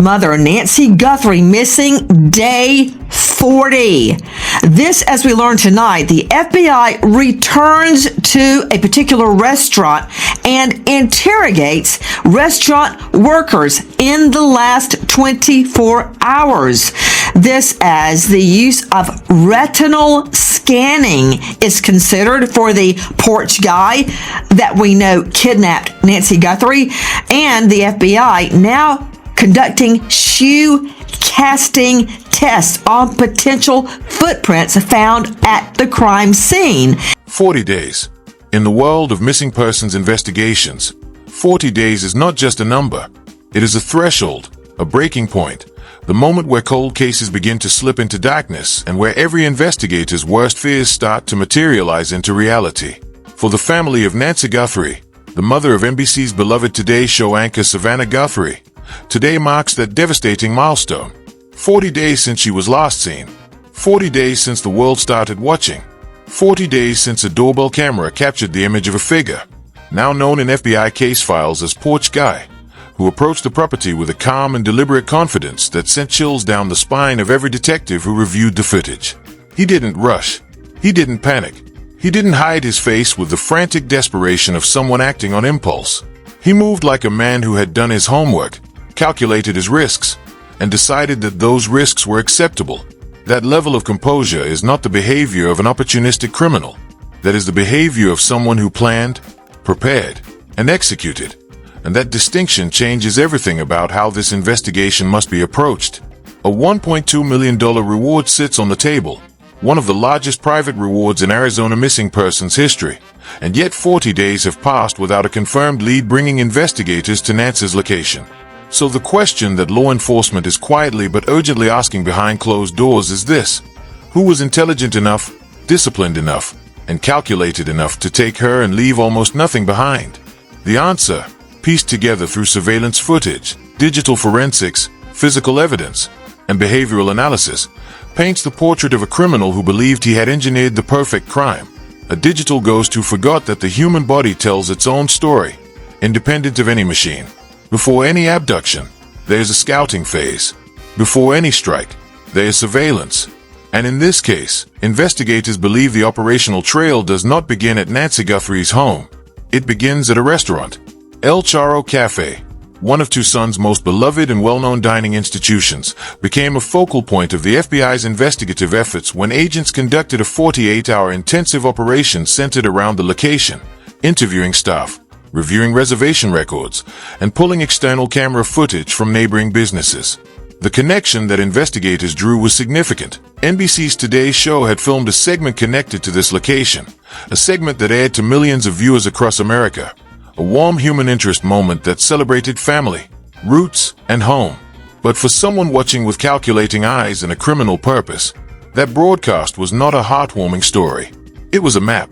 Mother Nancy Guthrie missing day 40. This, as we learned tonight, the FBI returns to a particular restaurant and interrogates restaurant workers in the last 24 hours. This as the use of retinal scanning is considered for the Porch Guy that we know kidnapped Nancy Guthrie, and the FBI now conducting shoe casting tests on potential footprints found at the crime scene. 40 days. In the world of missing persons investigations, 40 days is not just a number. It is a threshold, a breaking point, the moment where cold cases begin to slip into darkness and where every investigator's worst fears start to materialize into reality. For the family of Nancy Guthrie, the mother of NBC's beloved Today Show anchor Savannah Guthrie's, today marks that devastating milestone. 40 days since she was last seen. 40 days since the world started watching. 40 days since a doorbell camera captured the image of a figure, now known in FBI case files as Porch Guy, who approached the property with a calm and deliberate confidence that sent chills down the spine of every detective who reviewed the footage. He didn't rush. He didn't panic. He didn't hide his face with the frantic desperation of someone acting on impulse. He moved like a man who had done his homework, calculated his risks, and decided that those risks were acceptable. That level of composure is not the behavior of an opportunistic criminal. That is the behavior of someone who planned, prepared, and executed. And that distinction changes everything about how this investigation must be approached. A $1.2 million reward sits on the table, one of the largest private rewards in Arizona missing persons history. And yet 40 days have passed without a confirmed lead bringing investigators to Nancy's location. So the question that law enforcement is quietly but urgently asking behind closed doors is this: who was intelligent enough, disciplined enough, and calculated enough to take her and leave almost nothing behind? The answer, pieced together through surveillance footage, digital forensics, physical evidence, and behavioral analysis, paints the portrait of a criminal who believed he had engineered the perfect crime. A digital ghost who forgot that the human body tells its own story, independent of any machine. Before any abduction, there is a scouting phase. Before any strike, there is surveillance. And in this case, investigators believe the operational trail does not begin at Nancy Guthrie's home. It begins at a restaurant, El Charro Cafe, one of Tucson's most beloved and well-known dining institutions, became a focal point of the FBI's investigative efforts when agents conducted a 48-hour intensive operation centered around the location, interviewing staff, reviewing reservation records, and pulling external camera footage from neighboring businesses. The connection that investigators drew was significant. NBC's Today Show had filmed a segment connected to this location, a segment that aired to millions of viewers across America, a warm human interest moment that celebrated family, roots, and home. But for someone watching with calculating eyes and a criminal purpose, that broadcast was not a heartwarming story. It was a map.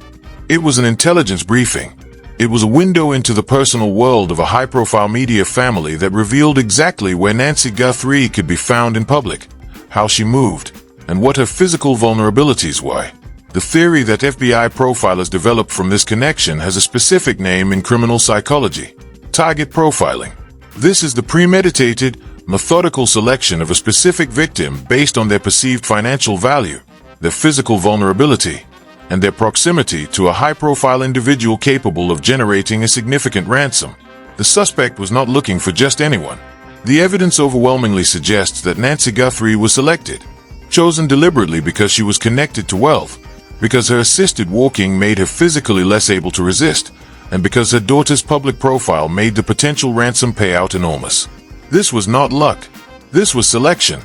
It was an intelligence briefing. It was a window into the personal world of a high-profile media family that revealed exactly where Nancy Guthrie could be found in public, how she moved, and what her physical vulnerabilities were. The theory that FBI profilers developed from this connection has a specific name in criminal psychology: target profiling. This is the premeditated, methodical selection of a specific victim based on their perceived financial value, their physical vulnerability, and their proximity to a high-profile individual capable of generating a significant ransom. The suspect was not looking for just anyone. The evidence overwhelmingly suggests that Nancy Guthrie was selected, chosen deliberately because she was connected to wealth, because her assisted walking made her physically less able to resist, and because her daughter's public profile made the potential ransom payout enormous. This was not luck. This was selection,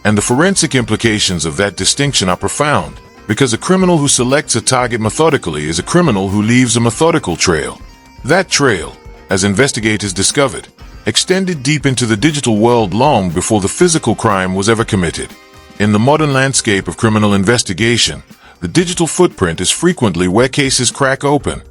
and the forensic implications of that distinction are profound. Because a criminal who selects a target methodically is a criminal who leaves a methodical trail. That trail, as investigators discovered, extended deep into the digital world long before the physical crime was ever committed. In the modern landscape of criminal investigation, the digital footprint is frequently where cases crack open,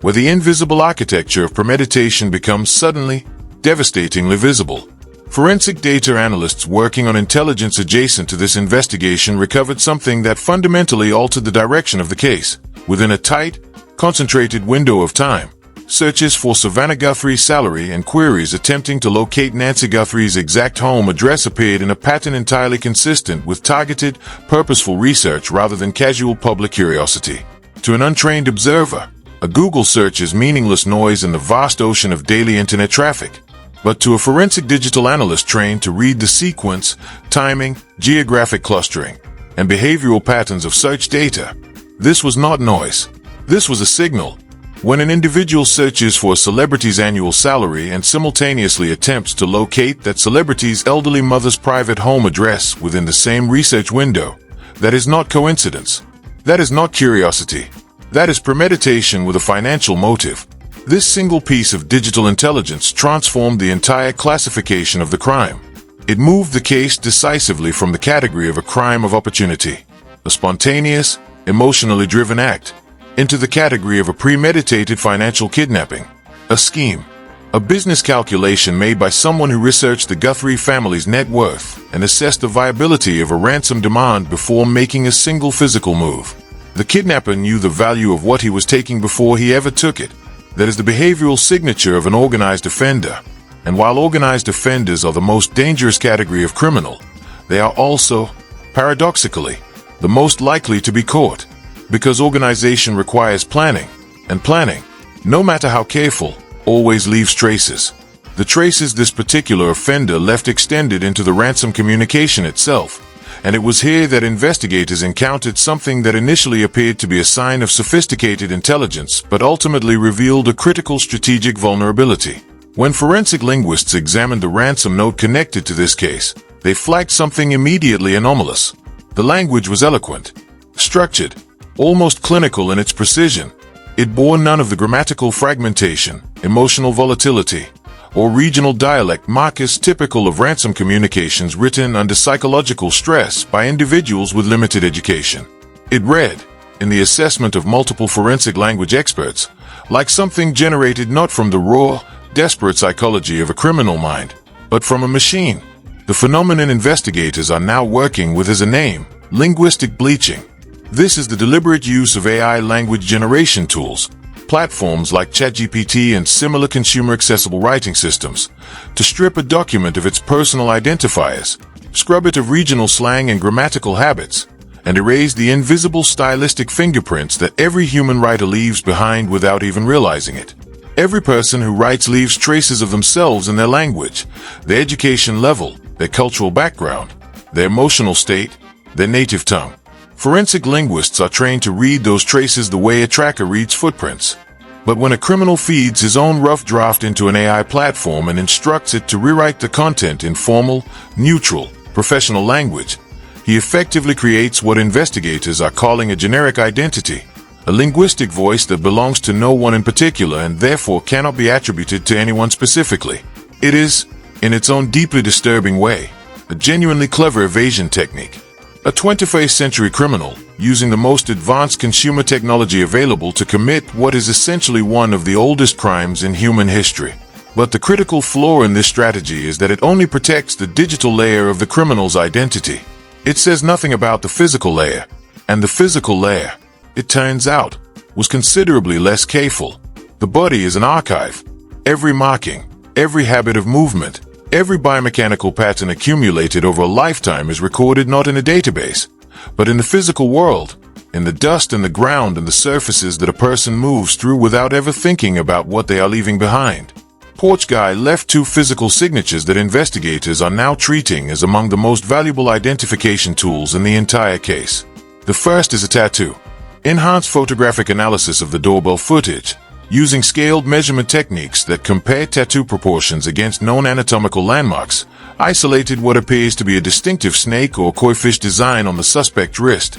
where the invisible architecture of premeditation becomes suddenly, devastatingly visible. Forensic data analysts working on intelligence adjacent to this investigation recovered something that fundamentally altered the direction of the case. Within a tight, concentrated window of time, searches for Savannah Guthrie's salary and queries attempting to locate Nancy Guthrie's exact home address appeared in a pattern entirely consistent with targeted, purposeful research rather than casual public curiosity. To an untrained observer, a Google search is meaningless noise in the vast ocean of daily internet traffic. But to a forensic digital analyst trained to read the sequence, timing, geographic clustering, and behavioral patterns of search data, this was not noise. This was a signal. When an individual searches for a celebrity's annual salary and simultaneously attempts to locate that celebrity's elderly mother's private home address within the same research window, that is not coincidence. That is not curiosity. That is premeditation with a financial motive. This single piece of digital intelligence transformed the entire classification of the crime. It moved the case decisively from the category of a crime of opportunity, a spontaneous, emotionally driven act, into the category of a premeditated financial kidnapping, a scheme, a business calculation made by someone who researched the Guthrie family's net worth and assessed the viability of a ransom demand before making a single physical move. The kidnapper knew the value of what he was taking before he ever took it. That is the behavioral signature of an organized offender. And while organized offenders are the most dangerous category of criminal, they are also, paradoxically, the most likely to be caught. Because organization requires planning, and planning, no matter how careful, always leaves traces. The traces this particular offender left extended into the ransom communication itself, and it was here that investigators encountered something that initially appeared to be a sign of sophisticated intelligence but ultimately revealed a critical strategic vulnerability. When forensic linguists examined the ransom note connected to this case, they flagged something immediately anomalous. The language was eloquent, structured, almost clinical in its precision. It bore none of the grammatical fragmentation, emotional volatility, or regional dialect markers typical of ransom communications written under psychological stress by individuals with limited education. It read, in the assessment of multiple forensic language experts, like something generated not from the raw, desperate psychology of a criminal mind, but from a machine. The phenomenon investigators are now working with is a name, linguistic bleaching. This is the deliberate use of AI language generation tools, platforms like ChatGPT and similar consumer-accessible writing systems, to strip a document of its personal identifiers, scrub it of regional slang and grammatical habits, and erase the invisible stylistic fingerprints that every human writer leaves behind without even realizing it. Every person who writes leaves traces of themselves in their language, their education level, their cultural background, their emotional state, their native tongue. Forensic linguists are trained to read those traces the way a tracker reads footprints. But when a criminal feeds his own rough draft into an AI platform and instructs it to rewrite the content in formal, neutral, professional language, he effectively creates what investigators are calling a generic identity, a linguistic voice that belongs to no one in particular and therefore cannot be attributed to anyone specifically. It is, in its own deeply disturbing way, a genuinely clever evasion technique. A 21st century criminal, using the most advanced consumer technology available to commit what is essentially one of the oldest crimes in human history. But the critical flaw in this strategy is that it only protects the digital layer of the criminal's identity. It says nothing about the physical layer. And the physical layer, it turns out, was considerably less careful. The body is an archive. Every marking, every habit of movement, every biomechanical pattern accumulated over a lifetime is recorded not in a database, but in the physical world, in the dust and the ground and the surfaces that a person moves through without ever thinking about what they are leaving behind. Porch Guy left 2 physical signatures that investigators are now treating as among the most valuable identification tools in the entire case. The first is a tattoo. Enhanced photographic analysis of the doorbell footage, using scaled measurement techniques that compare tattoo proportions against known anatomical landmarks, isolated what appears to be a distinctive snake or koi fish design on the suspect's wrist.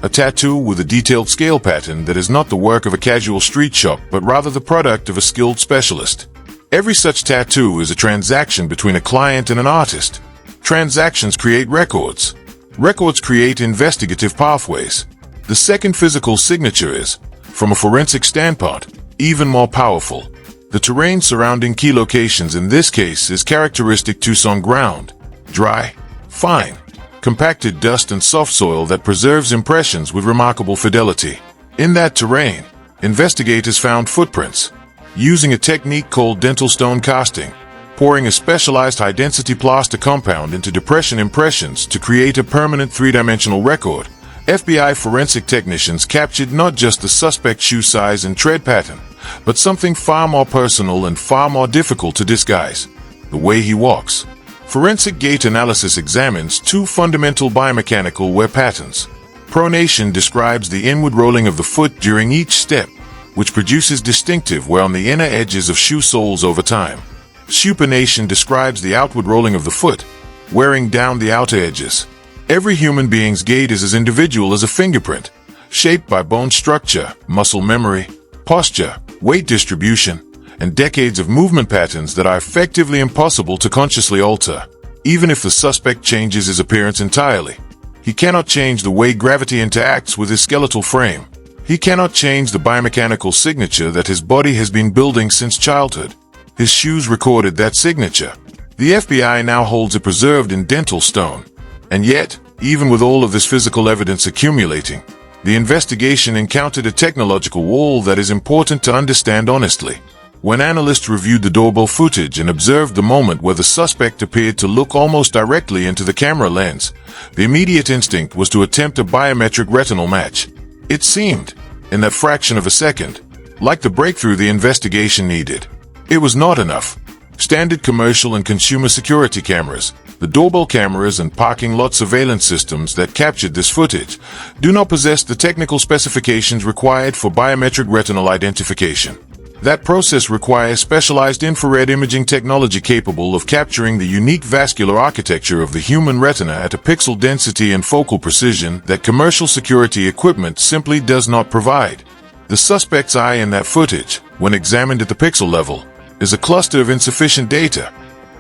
A tattoo with a detailed scale pattern that is not the work of a casual street shop but rather the product of a skilled specialist. Every such tattoo is a transaction between a client and an artist. Transactions create records. Records create investigative pathways. The second physical signature is, from a forensic standpoint, even more powerful. The terrain surrounding key locations in this case is characteristic Tucson ground, dry, fine, compacted dust and soft soil that preserves impressions with remarkable fidelity. In that terrain, investigators found footprints. using a technique called dental stone casting, pouring a specialized high-density plaster compound into depression impressions to create a permanent three-dimensional record. FBI forensic technicians captured not just the suspect's shoe size and tread pattern, but something far more personal and far more difficult to disguise: the way he walks. Forensic gait analysis examines two fundamental biomechanical wear patterns. Pronation describes the inward rolling of the foot during each step, which produces distinctive wear on the inner edges of shoe soles over time. Supination describes the outward rolling of the foot, wearing down the outer edges. Every human being's gait is as individual as a fingerprint, shaped by bone structure, muscle memory, posture, weight distribution, and decades of movement patterns that are effectively impossible to consciously alter. Even if the suspect changes his appearance entirely, he cannot change the way gravity interacts with his skeletal frame. He cannot change the biomechanical signature that his body has been building since childhood. His shoes recorded that signature. The FBI now holds it preserved in dental stone. And yet, even with all of this physical evidence accumulating, the investigation encountered a technological wall that is important to understand honestly. When analysts reviewed the doorbell footage and observed the moment where the suspect appeared to look almost directly into the camera lens, the immediate instinct was to attempt a biometric retinal match. It seemed, in that fraction of a second, like the breakthrough the investigation needed. It was not enough. Standard commercial and consumer security cameras, the doorbell cameras and parking lot surveillance systems that captured this footage, do not possess the technical specifications required for biometric retinal identification. That process requires specialized infrared imaging technology capable of capturing the unique vascular architecture of the human retina at a pixel density and focal precision that commercial security equipment simply does not provide. The suspect's eye in that footage, when examined at the pixel level, is a cluster of insufficient data,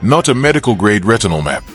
not a medical-grade retinal map.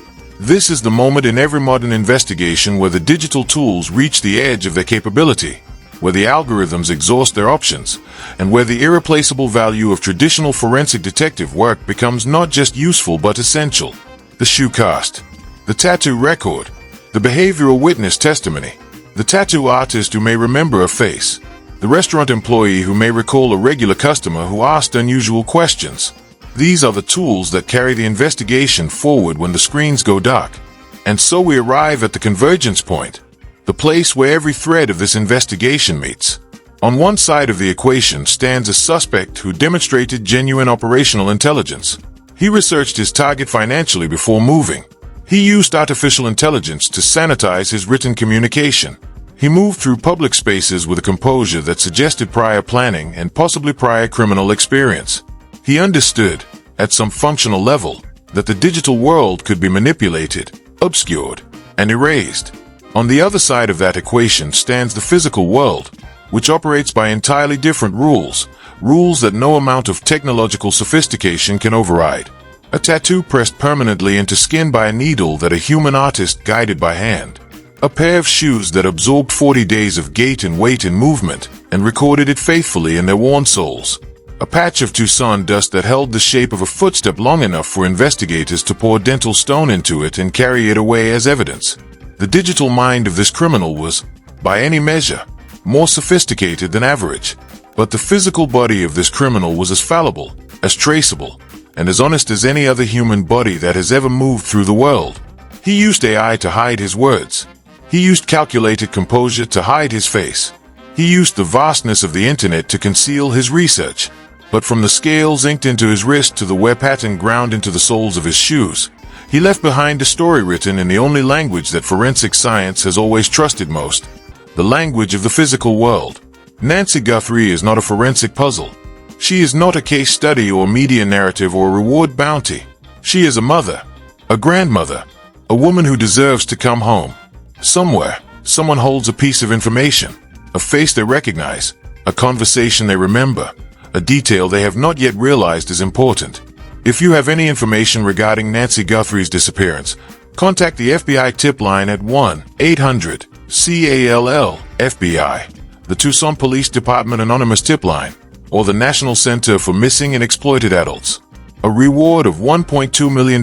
This is the moment in every modern investigation where the digital tools reach the edge of their capability, where the algorithms exhaust their options, and where the irreplaceable value of traditional forensic detective work becomes not just useful but essential. The shoe cast, the tattoo record, the behavioral witness testimony, the tattoo artist who may remember a face, the restaurant employee who may recall a regular customer who asked unusual questions. These are the tools that carry the investigation forward when the screens go dark. And so we arrive at the convergence point, the place where every thread of this investigation meets. On one side of the equation stands a suspect who demonstrated genuine operational intelligence. He researched his target financially before moving. He used artificial intelligence to sanitize his written communication. He moved through public spaces with a composure that suggested prior planning and possibly prior criminal experience. He understood, at some functional level, that the digital world could be manipulated, obscured, and erased. On the other side of that equation stands the physical world, which operates by entirely different rules, rules that no amount of technological sophistication can override. A tattoo pressed permanently into skin by a needle that a human artist guided by hand. A pair of shoes that absorbed 40 days of gait and weight and movement and recorded it faithfully in their worn soles. A patch of Tucson dust that held the shape of a footstep long enough for investigators to pour dental stone into it and carry it away as evidence. The digital mind of this criminal was, by any measure, more sophisticated than average. But the physical body of this criminal was as fallible, as traceable, and as honest as any other human body that has ever moved through the world. He used AI to hide his words. He used calculated composure to hide his face. He used the vastness of the internet to conceal his research. But from the scales inked into his wrist to the wear pattern ground into the soles of his shoes, he left behind a story written in the only language that forensic science has always trusted most, the language of the physical world. Nancy Guthrie is not a forensic puzzle. She is not a case study or media narrative or reward bounty. She is a mother, a grandmother, a woman who deserves to come home. Somewhere, someone holds a piece of information, a face they recognize, a conversation they remember, a detail they have not yet realized is important. If you have any information regarding Nancy Guthrie's disappearance, contact the FBI tip line at 1-800-CALL-FBI, the Tucson Police Department Anonymous Tip Line, or the National Center for Missing and Exploited Adults. A reward of $1.2 million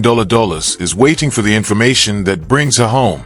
is waiting for the information that brings her home.